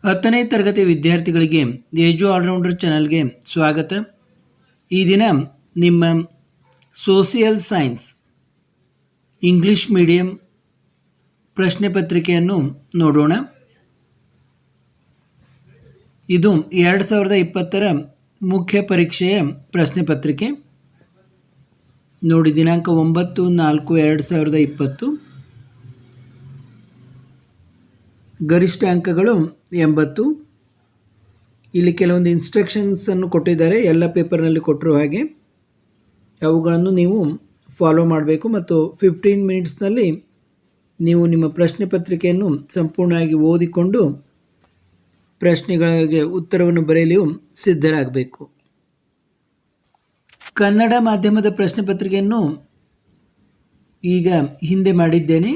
ಹತ್ತನೇ ತರಗತಿ ವಿದ್ಯಾರ್ಥಿಗಳಿಗೆ ಏಜು ಆಲ್ರೌಂಡರ್ ಚಾನಲ್ಗೆ ಸ್ವಾಗತ. ಈ ದಿನ ನಿಮ್ಮ ಸೋಷಿಯಲ್ ಸೈನ್ಸ್ ಇಂಗ್ಲಿಷ್ ಮೀಡಿಯಂ ಪ್ರಶ್ನೆ ಪತ್ರಿಕೆಯನ್ನು ನೋಡೋಣ. ಇದು 2020ರ ಮುಖ್ಯ ಪರೀಕ್ಷೆಯ ಪ್ರಶ್ನೆ ಪತ್ರಿಕೆ. ನೋಡಿ, ದಿನಾಂಕ 9/4/2020. ಗರಿಷ್ಠ ಅಂಕಗಳು 80. ಇಲ್ಲಿ ಕೆಲವೊಂದು ಇನ್ಸ್ಟ್ರಕ್ಷನ್ಸನ್ನು ಕೊಟ್ಟಿದ್ದಾರೆ, ಎಲ್ಲ ಪೇಪರ್ನಲ್ಲಿ ಕೊಟ್ಟಿರೋ ಹಾಗೆ ಅವುಗಳನ್ನು ನೀವು ಫಾಲೋ ಮಾಡಬೇಕು ಮತ್ತು 15 ಮಿನಿಟ್ಸ್ನಲ್ಲಿ ನೀವು ನಿಮ್ಮ ಪ್ರಶ್ನೆ ಪತ್ರಿಕೆಯನ್ನು ಸಂಪೂರ್ಣವಾಗಿ ಓದಿಕೊಂಡು ಪ್ರಶ್ನೆಗಳಿಗೆ ಉತ್ತರವನ್ನು ಬರೆಯಲು ಸಿದ್ಧರಾಗಬೇಕು. ಕನ್ನಡ ಮಾಧ್ಯಮದ ಪ್ರಶ್ನೆ ಪತ್ರಿಕೆಯನ್ನು ಈಗ ಹಿಂದೆ ಮಾಡಿದ್ದೇನೆ,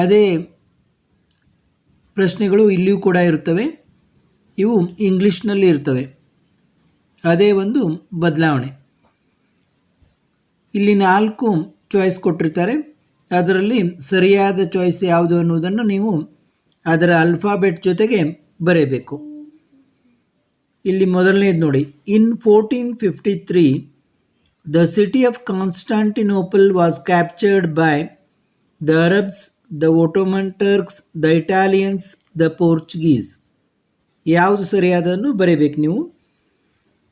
ಅದೇ ಪ್ರಶ್ನೆಗಳು ಇಲ್ಲಿಯೂ ಕೂಡ ಇರುತ್ತವೆ. ಇವು ಇಂಗ್ಲೀಷ್ನಲ್ಲಿ ಇರ್ತವೆ, ಅದೇ ಒಂದು ಬದಲಾವಣೆ. ಇಲ್ಲಿ 4 ಚಾಯ್ಸ್ ಕೊಟ್ಟಿರ್ತಾರೆ, ಅದರಲ್ಲಿ ಸರಿಯಾದ ಚಾಯ್ಸ್ ಯಾವುದು ಅನ್ನುವುದನ್ನು ನೀವು ಅದರ ಅಲ್ಫಾಬೆಟ್ ಜೊತೆಗೆ ಬರೆಯಬೇಕು. ಇಲ್ಲಿ ಮೊದಲನೇದು ನೋಡಿ, in 1453 the city of Constantinople was captured by the Arabs, the Ottoman Turks, the Italians, the Portuguese. ಯಾವುದು ಸರಿಯಾದನ್ನು ಬರೆಯಬೇಕು ನೀವು.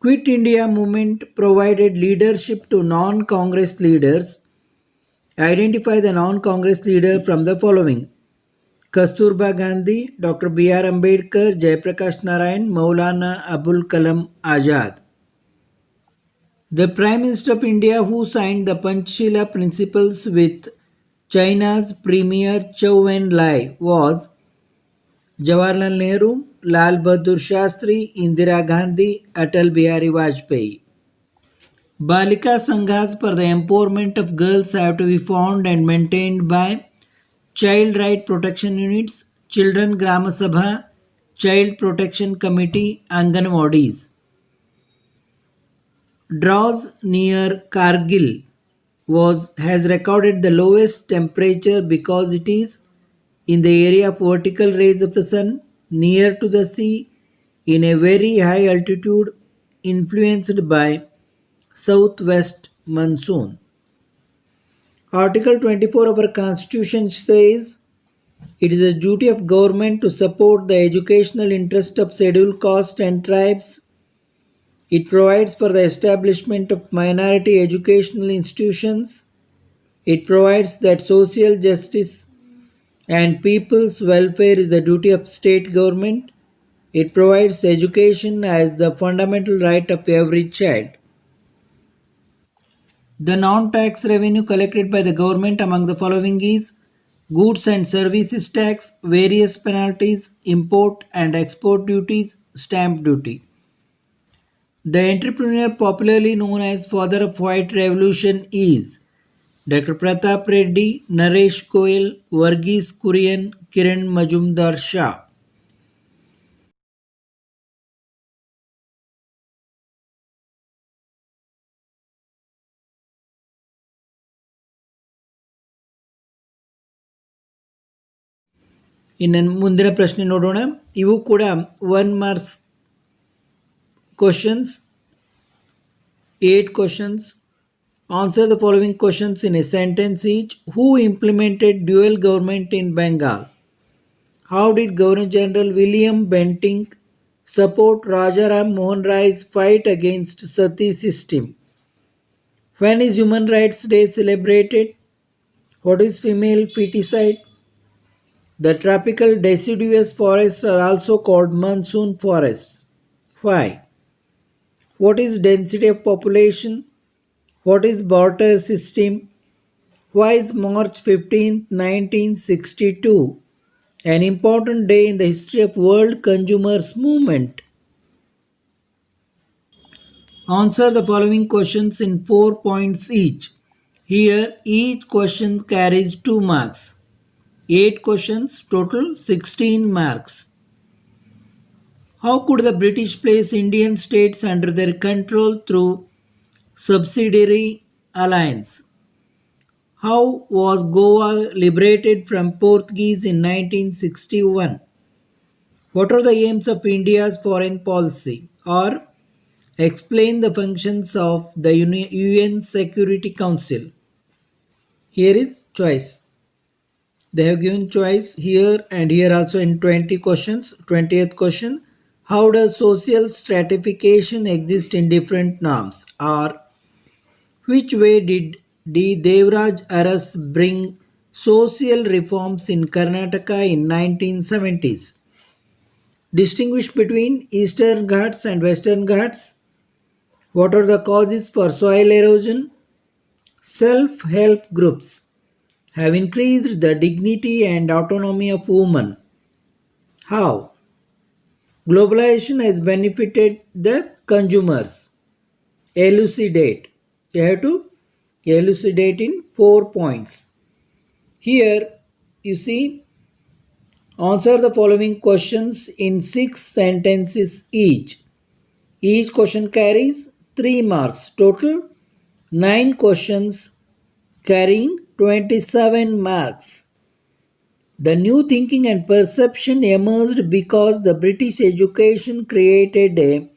Quit India movement provided leadership to non Congress leaders. Identify the non Congress leader from the following: Kasturba Gandhi, doctor B.R. Ambedkar, Jayaprakash Narayan, Maulana Abul Kalam Azad. The Prime Minister of India who signed the Panchshila Principles with China's Premier Zhou Enlai was Jawaharlal Nehru, Lal Bahadur Shastri, Indira Gandhi, Atal Bihari Vajpayee. Balika Sanghas for the empowerment of girls have to be formed and maintained by Child Right Protection Units, Children Grama Sabha, Child Protection Committee, Anganwadis. Draws near Kargil has recorded the lowest temperature because it is in the area of vertical rays of the sun, near to the sea, in a very high altitude, influenced by southwest monsoon. Article 24 of our Constitution says it is the duty of government to support the educational interest of scheduled caste and tribes. It provides for the establishment of minority educational institutions. It provides that social justice and people's welfare is the duty of state government. It provides education as the fundamental right of every child. The non-tax revenue collected by the government among the following is: goods and services tax, various penalties, import and export duties, stamp duty. The entrepreneur popularly known as Father of White Revolution is Dr. Pratap Reddy, Naresh Goyal, Varghese Kurian, Kiran Majumdar Shah. ಇನ್ನು ಮುಂದಿನ ಪ್ರಶ್ನೆ ನೋಡೋಣ. ಇವು ಕೂಡ 1 marks questions, 8 questions. Answer the following questions in a sentence each. Who implemented dual government in Bengal? How did Governor General William Bentinck support Rajaram Mohan Rai's fight against Sati system? When is Human Rights Day celebrated? What is female feticide? The tropical deciduous forests are also called monsoon forests. Why? What is density of population? What is barter system? Why is March 15, 1962 an important day in the history of world consumers movement? Answer the following questions in 4 points each. Here each question carries 2 marks. 8 questions, total 16 marks. How could the British place Indian states under their control through subsidiary alliance? How was Goa liberated from Portuguese in 1961? What are the aims of India's foreign policy? Or explain the functions of the UN Security Council. Here is choice. They have given choice here and here also in 20 questions. 20th question. How does social stratification exist in different norms? Or which way did D. Devraj Aras bring social reforms in Karnataka in 1970s? Distinguish between Eastern Ghats and Western Ghats. What are the causes for soil erosion? Self-help groups have increased the dignity and autonomy of women. How? Globalization has benefited the consumers. Elucidate. You have to elucidate in 4 points. Here you see, answer the following questions in 6 sentences each. Each question carries 3 marks. Total 9 questions carrying 27 marks. The new thinking and perception emerged because the British education created a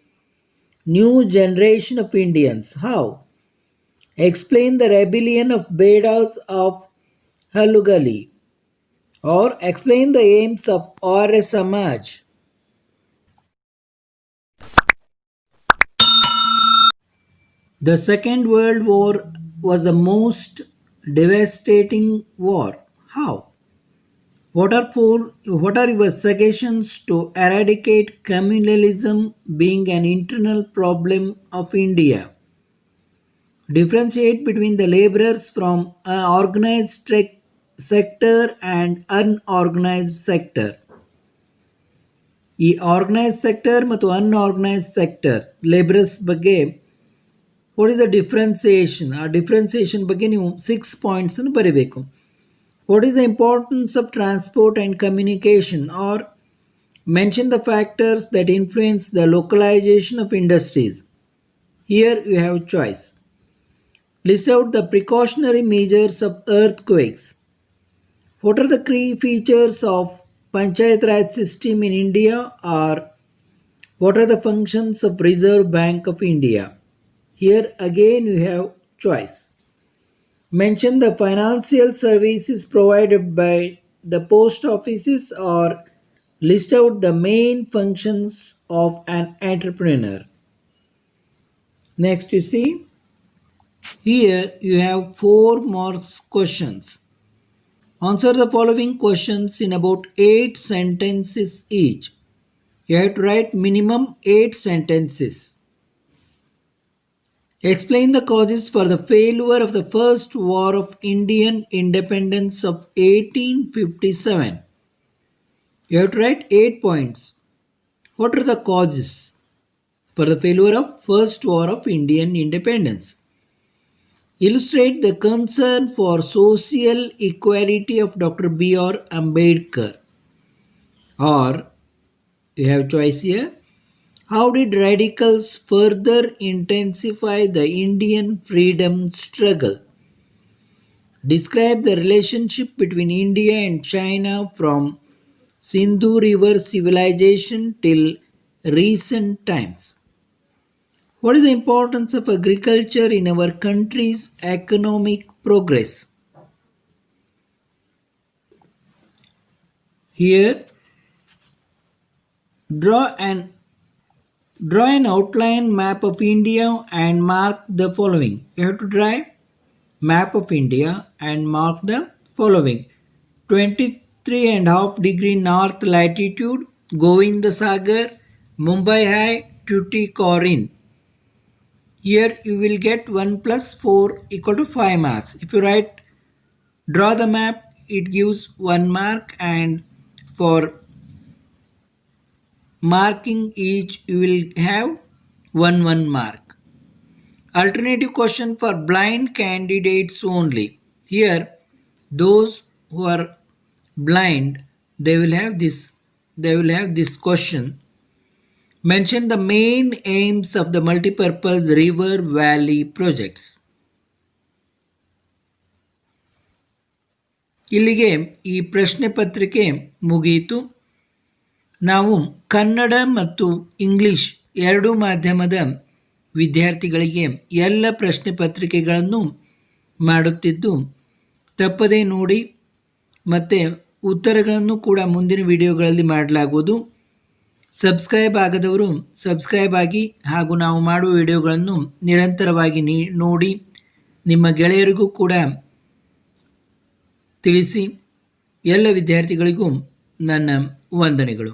new generation of Indians. How? Explain the rebellion of Bedas of Halugali, or explain the aims of Arya Samaj. The Second World War was the most devastating war. How? What are your suggestions to eradicate communalism being an internal problem of India? Differentiate between the laborers from an organized sector and unorganized sector. ಈ organised sector ಮತ್ತು unorganised sector labourers ಬಗ್ಗೆ what is the differentiation, ಆ differentiation ಬಗ್ಗೆ ನೀವು 6 ಪಾಯಿಂಟ್ಸನ್ನು ಬರೀಬೇಕು. What is the importance of transport and communication, or mention the factors that influence the localization of industries. Here you have choice. List out the precautionary measures of earthquakes. What are the key features of Panchayat Raj system in India, or what are the functions of Reserve Bank of India? Here again you have choice. Mention the financial services provided by the post offices, or list out the main functions of an entrepreneur. Next you see, here you have 4 marks questions. Answer the following questions in about 8 sentences each. You have to write minimum 8 sentences. Explain the causes for the failure of the first war of Indian independence of 1857. You have to write 8 points. What are the causes for the failure of first war of Indian independence? Illustrate the concern for social equality of Dr. B.R. Ambedkar. Or you have choice here. How did radicals further intensify the Indian freedom struggle? Describe the relationship between India and China from Sindhu River civilization till recent times. What is the importance of agriculture in our country's economic progress? Here, draw an outline map of India and mark the following. You have to draw map of India and mark the following. 23.5 degree north latitude, Govinda Sagar, Mumbai High, Tuticorin. Here you will get 1 plus 4 equal to 5 marks. If you draw the map, it gives 1 mark, and for marking each you will have 1 mark. Alternative question for blind candidates only. Here those who are blind, they will have this question. Mention the main aims of the multipurpose river valley projects. ಇಲ್ಲಿಗೆ ಈ ಪ್ರಶ್ನೆ ಪತ್ರಿಕೆ ಮುಗಿಯಿತು. ನಾವು ಕನ್ನಡ ಮತ್ತು English ಎರಡೂ ಮಾಧ್ಯಮದ ವಿದ್ಯಾರ್ಥಿಗಳಿಗೆ ಎಲ್ಲ ಪ್ರಶ್ನೆ ಪತ್ರಿಕೆಗಳನ್ನು ಮಾಡುತ್ತಿದ್ದು ತಪ್ಪದೇ ನೋಡಿ ಮತ್ತು ಉತ್ತರಗಳನ್ನು ಕೂಡ ಮುಂದಿನ ವಿಡಿಯೋಗಳಲ್ಲಿ ಮಾಡಲಾಗುವುದು. ಸಬ್ಸ್ಕ್ರೈಬ್ ಆಗದವರು ಸಬ್ಸ್ಕ್ರೈಬ್ ಆಗಿ ಹಾಗೂ ನಾವು ಮಾಡುವ ವಿಡಿಯೋಗಳನ್ನು ನಿರಂತರವಾಗಿ ನೋಡಿ ನಿಮ್ಮ ಗೆಳೆಯರಿಗೂ ಕೂಡ ತಿಳಿಸಿ. ಎಲ್ಲ ವಿದ್ಯಾರ್ಥಿಗಳಿಗೂ ನನ್ನ ವಂದನೆಗಳು.